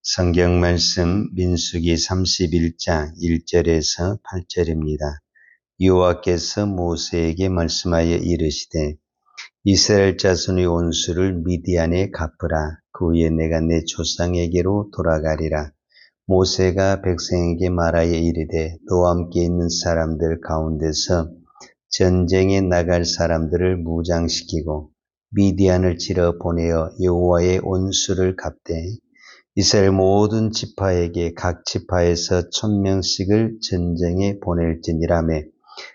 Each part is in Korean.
성경 말씀 민수기 31장 1절에서 8절입니다. 여호와께서 모세에게 말씀하여 이르시되 이스라엘 자손의 온수를 미디안에 갚으라. 그 후에 내가 내 조상에게로 돌아가리라. 모세가 백성에게 말하여 이르되 너와 함께 있는 사람들 가운데서 전쟁에 나갈 사람들을 무장시키고 미디안을 치러 보내어 여호와의 온수를 갚되 이스라엘 모든 지파에게 각 지파에서 1000명씩을 전쟁에 보낼지니라며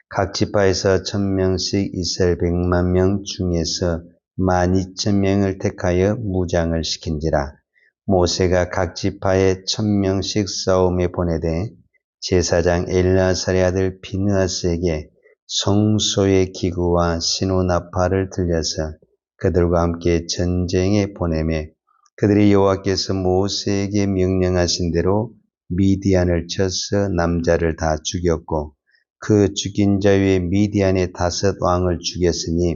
각 지파에서 1000명씩 이스라엘 100만 명 중에서 12000명을 택하여 무장을 시킨지라. 모세가 각 지파에 1000명씩 싸움에 보내되 제사장 엘르아살의 아들 비느하스에게 성소의 기구와 시노나팔을 들려서 그들과 함께 전쟁에 보내매 그들이 여호와께서 모세에게 명령하신 대로 미디안을 쳐서 남자를 다 죽였고 그 죽인 자 외에 미디안의 5 왕을 죽였으니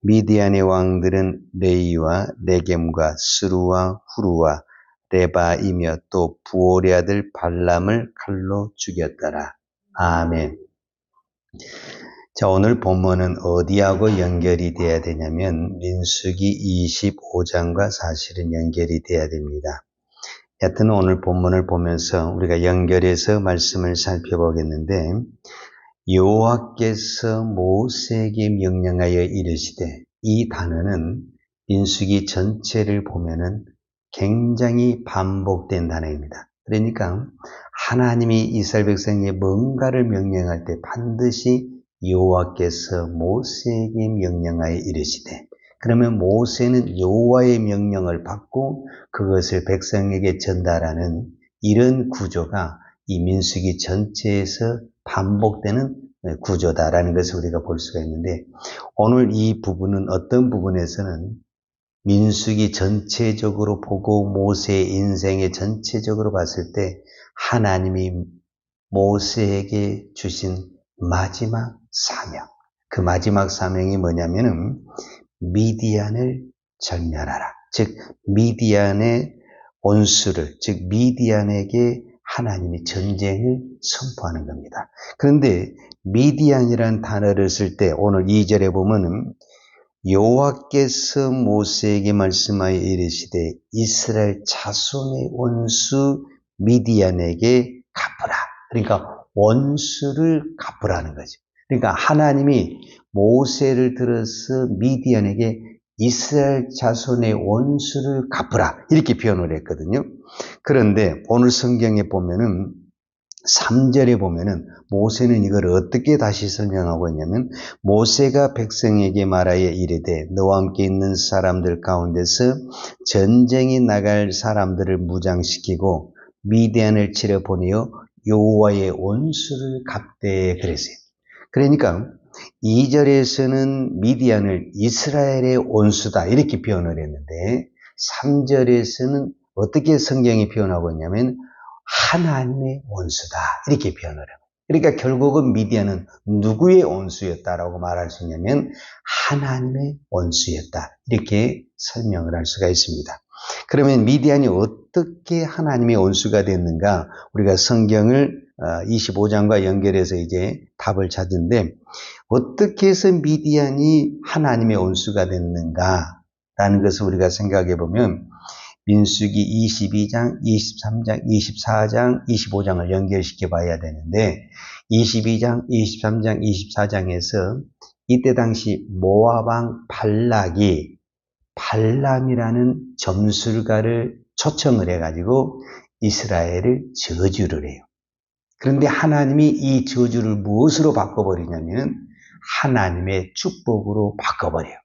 미디안의 왕들은 레이와 레겜과 스루와 후루와 레바이며 또 부올의 아들 발람을 칼로 죽였더라. 아멘. 자, 오늘 본문은 어디하고 연결이 돼야 되냐면 민수기 25장과 사실은 연결이 돼야 됩니다. 여튼 오늘 본문을 보면서 우리가 연결해서 말씀을 살펴보겠는데 여호와께서 모세에게 명령하여 이르시되 이 단어는 민수기 전체를 보면은 굉장히 반복된 단어입니다. 그러니까 하나님이 이스라엘 백성에게 뭔가를 명령할 때 반드시 여호와께서 모세에게 명령하여 이르시되 그러면 모세는 여호와의 명령을 받고 그것을 백성에게 전달하는 이런 구조가 이 민수기 전체에서 반복되는 구조다라는 것을 우리가 볼 수가 있는데 오늘 이 부분은 어떤 부분에서는 민수기 전체적으로 보고 모세의 인생의 전체적으로 봤을 때 하나님이 모세에게 주신 마지막 사명, 그 마지막 사명이 뭐냐면은 미디안을 절멸하라. 즉 미디안의 온수를, 즉 미디안에게 하나님이 전쟁을 선포하는 겁니다. 그런데 미디안이라는 단어를 쓸 때 오늘 2절에 보면은 여호와께서 모세에게 말씀하여 이르시되 이스라엘 자손의 원수 미디안에게 갚으라. 그러니까 원수를 갚으라는 거죠. 그러니까 하나님이 모세를 들어서 미디안에게 이스라엘 자손의 원수를 갚으라 이렇게 표현을 했거든요. 그런데 오늘 성경에 보면은 3절에 보면은 모세는 이걸 어떻게 다시 설명하고 있냐면 모세가 백성에게 말하여 이르되 너와 함께 있는 사람들 가운데서 전쟁에 나갈 사람들을 무장시키고 미디안을 치러 보내어 여호와의 원수를 갚되 그랬어요. 그러니까 2절에서는 미디안을 이스라엘의 원수다 이렇게 표현을 했는데 3절에서는 어떻게 성경이 표현하고 있냐면 하나님의 원수다 이렇게 표현을 해요. 그러니까 결국은 미디안은 누구의 원수였다라고 말할 수 있냐면 하나님의 원수였다 이렇게 설명을 할 수가 있습니다. 그러면 미디안이 어떻게 하나님의 원수가 됐는가 우리가 성경을 25장과 연결해서 이제 답을 찾는데 어떻게 해서 미디안이 하나님의 원수가 됐는가라는 것을 우리가 생각해 보면 민수기 22장, 23장, 24장, 25장을 연결시켜 봐야 되는데 22장, 23장, 24장에서 이때 당시 모압 왕 발락이 발람이라는 점술가를 초청을 해가지고 이스라엘을 저주를 해요. 그런데 하나님이 이 저주를 무엇으로 바꿔버리냐면 하나님의 축복으로 바꿔버려요.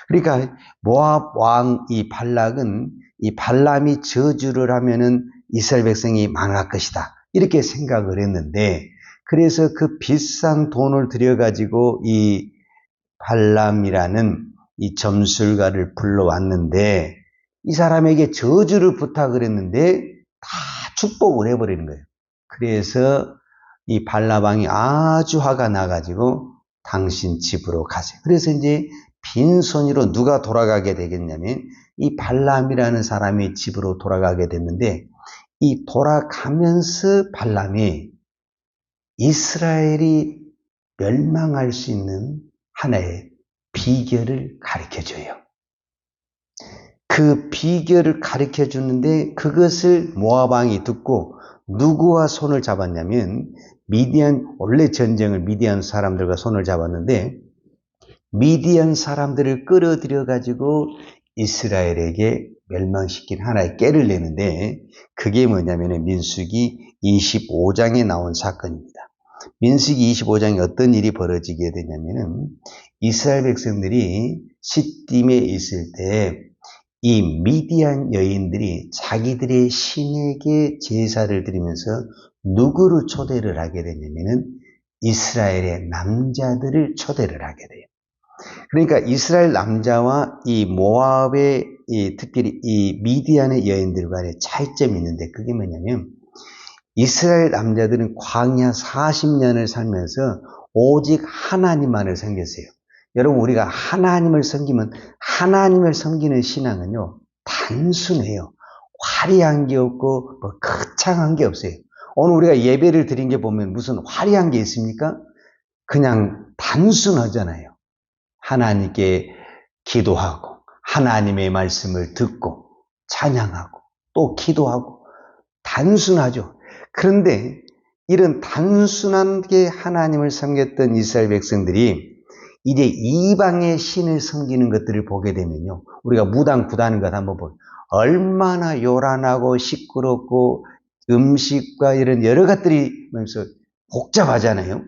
그러니까 모압 왕 이 발락은 이 발람이 저주를 하면은 이스라엘 백성이 망할 것이다 이렇게 생각을 했는데 그래서 그 비싼 돈을 들여가지고 이 발람이라는 이 점술가를 불러왔는데 이 사람에게 저주를 부탁을 했는데 다 축복을 해버리는 거예요. 그래서 이 발람 왕이 아주 화가 나가지고 당신 집으로 가세요. 그래서 이제 빈손으로 누가 돌아가게 되겠냐면 이 발람이라는 사람이 집으로 돌아가게 됐는데 이 돌아가면서 발람이 이스라엘이 멸망할 수 있는 하나의 비결을 가르쳐줘요. 그 비결을 가르쳐주는데 그것을 모압 왕이 듣고 누구와 손을 잡았냐면 원래 전쟁을 미디안 사람들과 손을 잡았는데 미디안 사람들을 끌어들여 가지고 이스라엘에게 멸망시킨 하나의 깨를 내는데 그게 뭐냐면 민수기 25장에 나온 사건입니다. 민수기 25장에 어떤 일이 벌어지게 되냐면은 이스라엘 백성들이 시딤에 있을 때 이 미디안 여인들이 자기들의 신에게 제사를 드리면서 누구를 초대를 하게 되냐면은 이스라엘의 남자들을 초대를 하게 돼요. 그러니까 이스라엘 남자와 이 모압의 특별히 이 미디안의 여인들 간의 차이점이 있는데 그게 뭐냐면 이스라엘 남자들은 광야 40년을 살면서 오직 하나님만을 섬겼어요. 여러분 우리가 하나님을 섬기면 하나님을 섬기는 신앙은요 단순해요. 화려한 게 없고 뭐 거창한 게 없어요. 오늘 우리가 예배를 드린 게 보면 무슨 화려한 게 있습니까? 그냥 단순하잖아요. 하나님께 기도하고 하나님의 말씀을 듣고 찬양하고 또 기도하고 단순하죠. 그런데 이런 단순하게 하나님을 섬겼던 이스라엘 백성들이 이제 이방의 신을 섬기는 것들을 보게 되면요. 우리가 무당 구다는 것 한번 보면 얼마나 요란하고 시끄럽고 음식과 이런 여러 것들이 복잡하잖아요.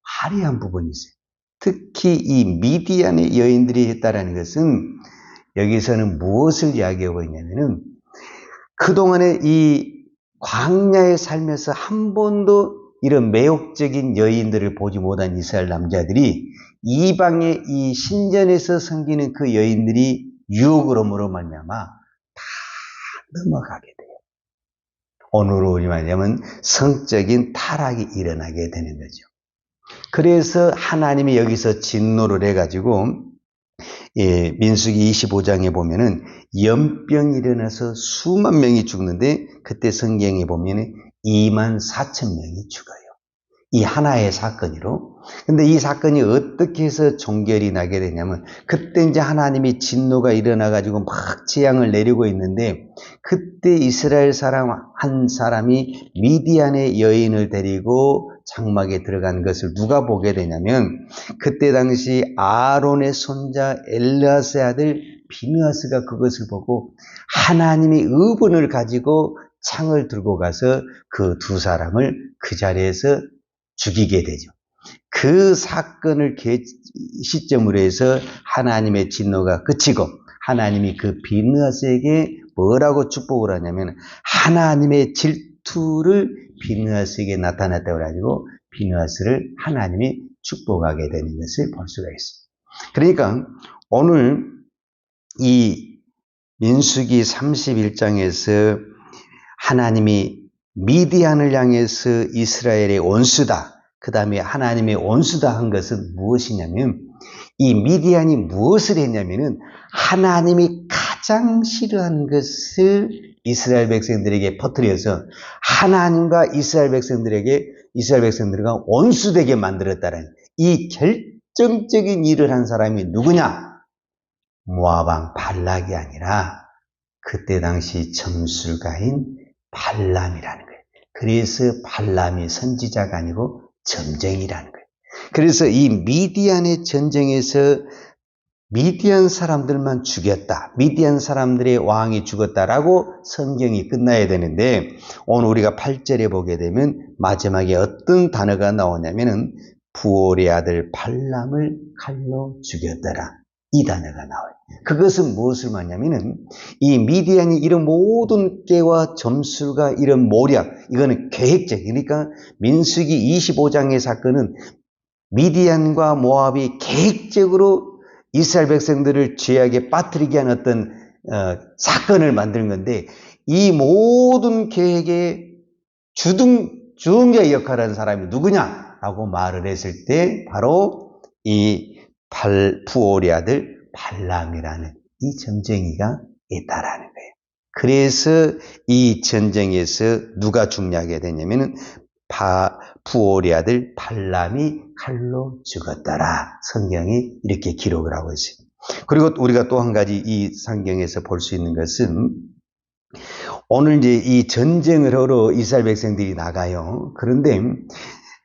화려한 부분이 있어요. 특히 이 미디안의 여인들이 했다라는 것은 여기서는 무엇을 이야기하고 있냐면은 그동안에 이 광야에 살면서 한 번도 이런 매혹적인 여인들을 보지 못한 이스라엘 남자들이 이방의 이 신전에서 섬기는 그 여인들이 유혹으로 말미암아 다 넘어가게 돼요. 오늘로 말하자면 성적인 타락이 일어나게 되는 거죠. 그래서 하나님이 여기서 진노를 해가지고 민수기 25장에 보면은 연병이 일어나서 수만 명이 죽는데 그때 성경에 보면은 24,000명이 죽어요. 이 하나의 사건으로. 근데 이 사건이 어떻게 해서 종결이 나게 되냐면 그때 이제 하나님이 진노가 일어나가지고 막 재앙을 내리고 있는데 그때 이스라엘 사람 한 사람이 미디안의 여인을 데리고 장막에 들어간 것을 누가 보게 되냐면 그때 당시 아론의 손자 엘르아스의 아들 비느하스가 그것을 보고 하나님의 의분을 가지고 창을 들고 가서 그 두 사람을 그 자리에서 죽이게 되죠. 그 사건을 시점으로 해서 하나님의 진노가 그치고 하나님이 그 비느하스에게 뭐라고 축복을 하냐면 하나님의 질투를 비느하스에게 나타났다고 해가지고 비느하스를 하나님이 축복하게 되는 것을 볼 수가 있습니다. 그러니까 오늘 이 민수기 31장에서 하나님이 미디안을 향해서 이스라엘의 원수다. 그 다음에 하나님의 원수다 한 것은 무엇이냐면 이 미디안이 무엇을 했냐면은 하나님이 가장 싫어하는 것을 이스라엘 백성들에게 퍼뜨려서 하나님과 이스라엘 백성들과 원수되게 만들었다는 이 결정적인 일을 한 사람이 누구냐? 모압 왕 발락이 아니라 그때 당시 점술가인 발람이라는 거예요. 그래서 발람이 선지자가 아니고 점쟁이라는 거예요. 그래서 이 미디안의 전쟁에서 미디안 사람들만 죽였다. 미디안 사람들의 왕이 죽었다라고 성경이 끝나야 되는데 오늘 우리가 8절에 보게 되면 마지막에 어떤 단어가 나오냐면은 부올의 아들 발람을 칼로 죽였더라. 이 단어가 나와요. 그것은 무엇을 말하냐면은 이 미디안이 이런 모든 깨와 점술과 이런 모략, 이거는 계획적. 그러니까 민수기 25장의 사건은 미디안과 모압이 계획적으로 이스라엘 백성들을 죄악에 빠뜨리게 한 어떤 사건을 만든 건데 이 모든 계획의 주동자 역할을 하는 사람이 누구냐라고 말을 했을 때 바로 이 부올의 아들 발람이라는 이 점쟁이가 있다라는 거예요. 그래서 이 전쟁에서 누가 중요하게 되냐면은 부올의 아들 발람이 칼로 죽었더라. 성경이 이렇게 기록을 하고 있어요. 그리고 우리가 또 한 가지 이 성경에서 볼 수 있는 것은 오늘 이제 이 전쟁을 하러 이스라엘 백성들이 나가요. 그런데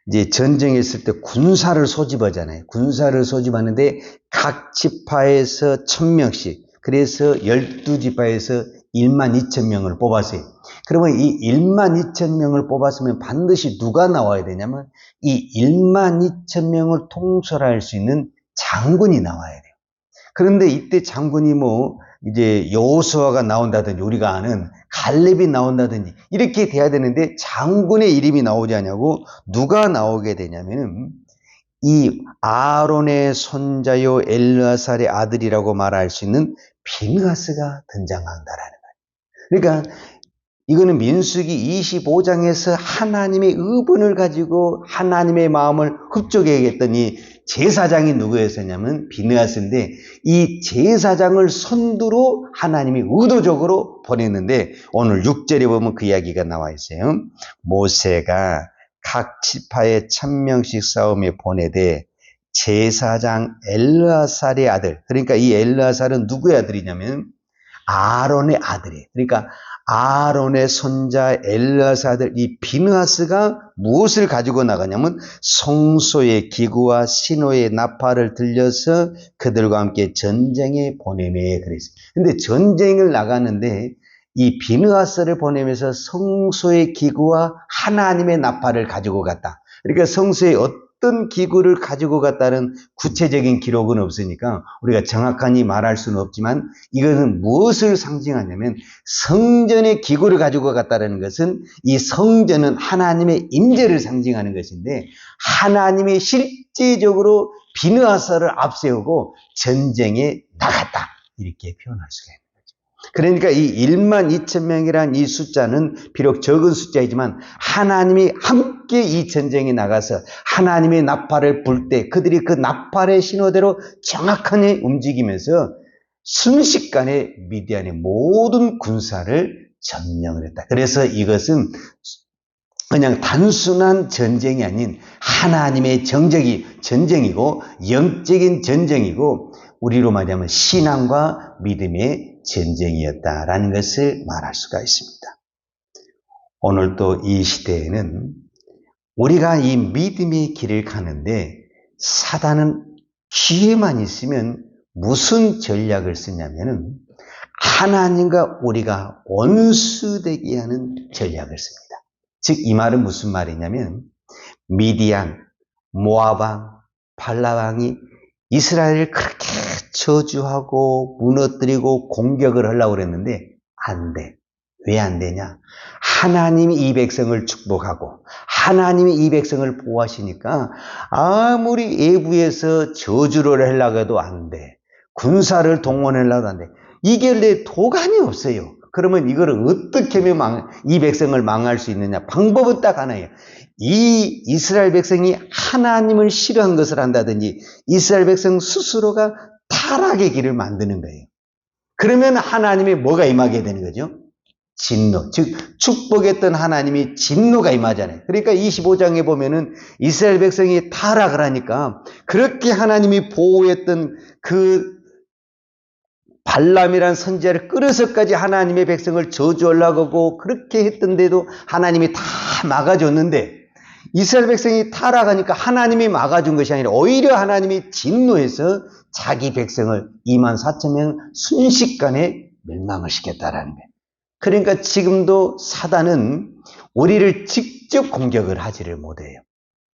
이제 전쟁했을 때 군사를 소집하잖아요. 군사를 소집하는데 각 지파에서 1000명씩, 그래서 12지파에서 12,000명을 뽑았어요. 그러면 이 12,000명을 뽑았으면 반드시 누가 나와야 되냐면 이 12,000명을 통솔할 수 있는 장군이 나와야 돼요. 그런데 이때 장군이 이제 여호수아가 나온다든지 우리가 아는 갈렙이 나온다든지 이렇게 돼야 되는데 장군의 이름이 나오지 않냐고 누가 나오게 되냐면은 이 아론의 손자요 엘르아살의 아들이라고 말할 수 있는 비느하스가 등장한다라는 거예요. 그러니까 이거는 민수기 25장에서 하나님의 의분을 가지고 하나님의 마음을 흡족해야겠더니 제사장이 누구였었냐면 비느하스인데 이 제사장을 선두로 하나님이 의도적으로 보냈는데 오늘 6절에 보면 그 이야기가 나와 있어요. 모세가 각 지파에 1000명씩 싸움에 보내되 제사장 엘르아살의 아들, 그러니까 이 엘르아살은 누구의 아들이냐면 아론의 아들이에요. 그러니까 아론의 손자 엘르아살 아들 이 비느하스가 무엇을 가지고 나가냐면 성소의 기구와 신호의 나팔을 들려서 그들과 함께 전쟁에 보내매 그랬어요. 근데 전쟁을 나가는데 이 비느하스를 보내면서 성소의 기구와 하나님의 나팔을 가지고 갔다. 그러니까 성소에 어떤 기구를 가지고 갔다는 구체적인 기록은 없으니까 우리가 정확하니 말할 수는 없지만 이것은 무엇을 상징하냐면 성전의 기구를 가지고 갔다는 것은 이 성전은 하나님의 임재를 상징하는 것인데 하나님이 실제적으로 비느하스를 앞세우고 전쟁에 나갔다. 이렇게 표현할 수가 있는 거죠. 그러니까 이 12,000명이란 이 숫자는 비록 적은 숫자이지만 하나님이 함께 이 전쟁에 나가서 하나님의 나팔을 불 때 그들이 그 나팔의 신호대로 정확하게 움직이면서 순식간에 미디안의 모든 군사를 점령을 했다. 그래서 이것은 그냥 단순한 전쟁이 아닌 하나님의 전쟁이고 영적인 전쟁이고 우리로 말하면 신앙과 믿음의 전쟁이었다라는 것을 말할 수가 있습니다. 오늘 또 이 시대에는 우리가 이 믿음의 길을 가는데 사단은 기회만 있으면 무슨 전략을 쓰냐면은 하나님과 우리가 원수되게 하는 전략을 씁니다. 즉 이 말은 무슨 말이냐면 미디안, 모압왕, 발라왕이 이스라엘을 그렇게 저주하고 무너뜨리고 공격을 하려고 그랬는데 안 돼. 왜 안 되냐? 하나님이 이 백성을 축복하고 하나님이 이 백성을 보호하시니까 아무리 외부에서 저주를 하려고 해도 안 돼. 군사를 동원하려고 안 돼. 이게 도관이 없어요. 그러면 이거를 어떻게 하면 이 백성을 망할 수 있느냐? 방법은 딱 하나예요. 이 이스라엘 백성이 하나님을 싫어한 것을 한다든지 이스라엘 백성 스스로가 타락의 길을 만드는 거예요. 그러면 하나님의 뭐가 임하게 되는 거죠? 진노. 즉 축복했던 하나님이 진노가 임하잖아요. 그러니까 25장에 보면은 이스라엘 백성이 타락을 하니까 그렇게 하나님이 보호했던 그 발람이란 선지자를 끌어서까지 하나님의 백성을 저주하려고 하고 그렇게 했던데도 하나님이 다 막아줬는데 이스라엘 백성이 타락하니까 하나님이 막아준 것이 아니라 오히려 하나님이 진노해서 자기 백성을 24,000명 순식간에 멸망을 시켰다라는 거예요. 그러니까 지금도 사단은 우리를 직접 공격을 하지를 못해요.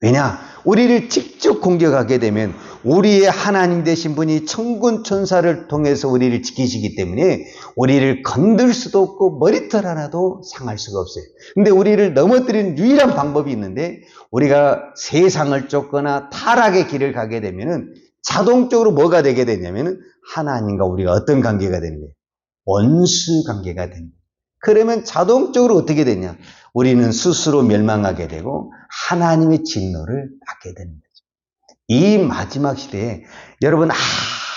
왜냐? 우리를 직접 공격하게 되면 우리의 하나님 되신 분이 천군 천사를 통해서 우리를 지키시기 때문에 우리를 건들 수도 없고 머리털 하나도 상할 수가 없어요. 근데 우리를 넘어뜨리는 유일한 방법이 있는데 우리가 세상을 쫓거나 타락의 길을 가게 되면은 자동적으로 뭐가 되게 되냐면은 하나님과 우리가 어떤 관계가 되는 거예요? 원수 관계가 되는 거예요. 그러면 자동적으로 어떻게 되냐? 우리는 스스로 멸망하게 되고 하나님의 진노를 받게 되는 거죠. 이 마지막 시대에 여러분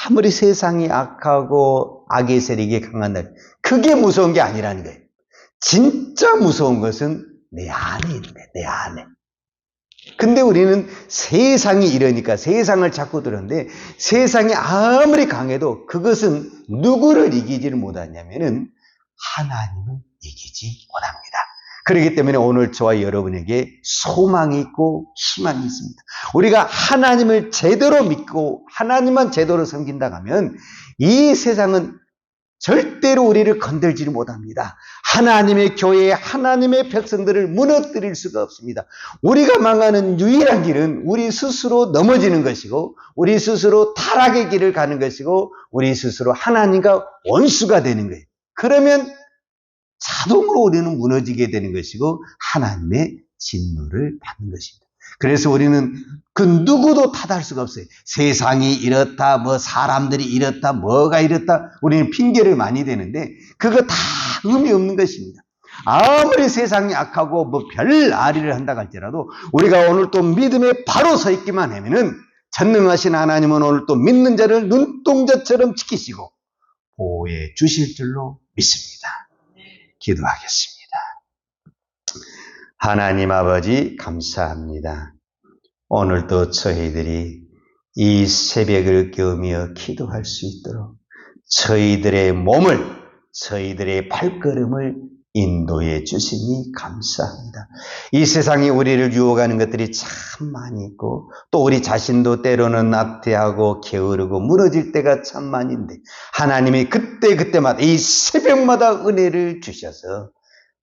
아무리 세상이 악하고 악의 세력이 강한 날, 그게 무서운 게 아니라는 거예요. 진짜 무서운 것은 내 안에 있는 거예요. 내 안에. 근데 우리는 세상이 이러니까 세상을 자꾸 들었는데, 세상이 아무리 강해도 그것은 누구를 이기지를 못하냐면은 하나님을 이기지 못합니다. 그렇기 때문에 오늘 저와 여러분에게 소망이 있고 희망이 있습니다. 우리가 하나님을 제대로 믿고 하나님만 제대로 섬긴다 하면 이 세상은 절대로 우리를 건들지를 못합니다. 하나님의 교회, 하나님의 백성들을 무너뜨릴 수가 없습니다. 우리가 망하는 유일한 길은 우리 스스로 넘어지는 것이고, 우리 스스로 타락의 길을 가는 것이고, 우리 스스로 하나님과 원수가 되는 거예요. 그러면 자동으로 우리는 무너지게 되는 것이고 하나님의 진노를 받는 것입니다. 그래서 우리는 그 누구도 탓할 수가 없어요. 세상이 이렇다, 뭐 사람들이 이렇다, 뭐가 이렇다, 우리는 핑계를 많이 대는데 그거 다 의미 없는 것입니다. 아무리 세상이 악하고 뭐 별 아리를 한다 할지라도 우리가 오늘 또 믿음에 바로 서 있기만 하면은 전능하신 하나님은 오늘 또 믿는 자를 눈동자처럼 지키시고 보호해 주실 줄로 믿습니다. 기도하겠습니다. 하나님 아버지 감사합니다. 오늘도 저희들이 이 새벽을 깨우며 기도할 수 있도록 저희들의 몸을, 저희들의 발걸음을 인도해 주시니 감사합니다. 이 세상에 우리를 유혹하는 것들이 참 많이 있고 또 우리 자신도 때로는 나태하고 게으르고 무너질 때가 참 많은데 하나님이 그때마다 이 새벽마다 은혜를 주셔서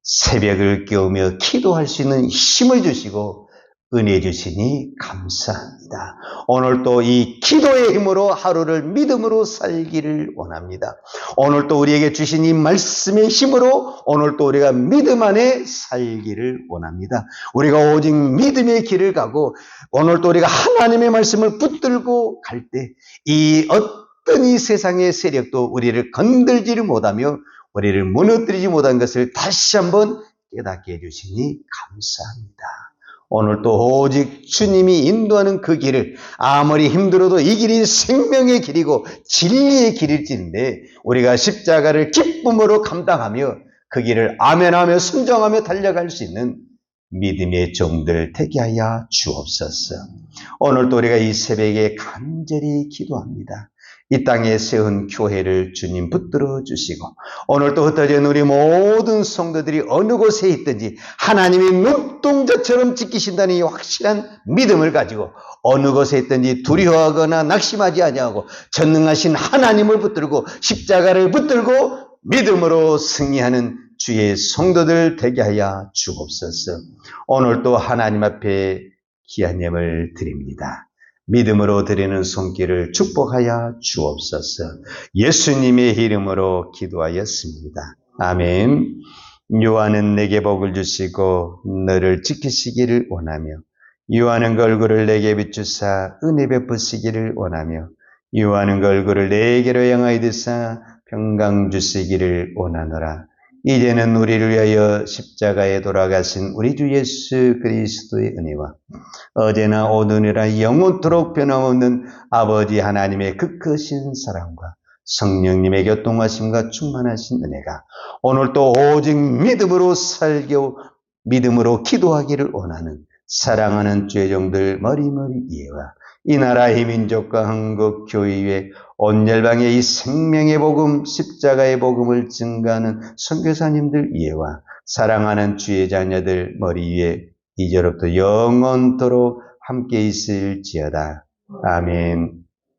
새벽을 깨우며 기도할 수 있는 힘을 주시고 은혜 주시니 감사합니다. 오늘 또 이 기도의 힘으로 하루를 믿음으로 살기를 원합니다. 오늘 또 우리에게 주신 이 말씀의 힘으로 오늘 또 우리가 믿음 안에 살기를 원합니다. 우리가 오직 믿음의 길을 가고 오늘 또 우리가 하나님의 말씀을 붙들고 갈 때 이 어떤 이 세상의 세력도 우리를 건들지를 못하며 우리를 무너뜨리지 못한 것을 다시 한번 깨닫게 해주시니 감사합니다. 오늘 또 오직 주님이 인도하는 그 길을 아무리 힘들어도 이 길이 생명의 길이고 진리의 길일지인데 우리가 십자가를 기쁨으로 감당하며 그 길을 아멘하며 순종하며 달려갈 수 있는 믿음의 종들 되게 하여 주옵소서. 오늘도 우리가 이 새벽에 간절히 기도합니다. 이 땅에 세운 교회를 주님 붙들어 주시고 오늘도 흩어진 우리 모든 성도들이 어느 곳에 있든지 하나님이 눈동자처럼 지키신다는 이 확실한 믿음을 가지고 어느 곳에 있든지 두려워하거나 낙심하지 아니하고 전능하신 하나님을 붙들고 십자가를 붙들고 믿음으로 승리하는 주의 성도들 되게 하여 주옵소서. 오늘도 하나님 앞에 귀한 예물 드립니다. 믿음으로 드리는 손길을 축복하여 주옵소서. 예수님의 이름으로 기도하였습니다. 아멘. 요한은 내게 복을 주시고 너를 지키시기를 원하며 요한은 그 얼굴을 내게 비추사 은혜 베푸시기를 원하며 요한은 그 얼굴을 내게로 향하여 드사 평강 주시기를 원하노라. 이제는 우리를 위하여 십자가에 돌아가신 우리 주 예수 그리스도의 은혜와 어제나 오늘이나 영원토록 변함없는 아버지 하나님의 그 크신 사랑과 성령님의 교통하심과 충만하신 은혜가 오늘 또 오직 믿음으로 살고 믿음으로 기도하기를 원하는 사랑하는 죄종들 머리머리 이해와 이 나라의 민족과 한국 교회의 온 열방의 이 생명의 복음, 십자가의 복음을 증가하는 선교사님들 이해와 사랑하는 주의 자녀들 머리 위에 이제로부터 영원토록 함께 있을지어다. 아멘.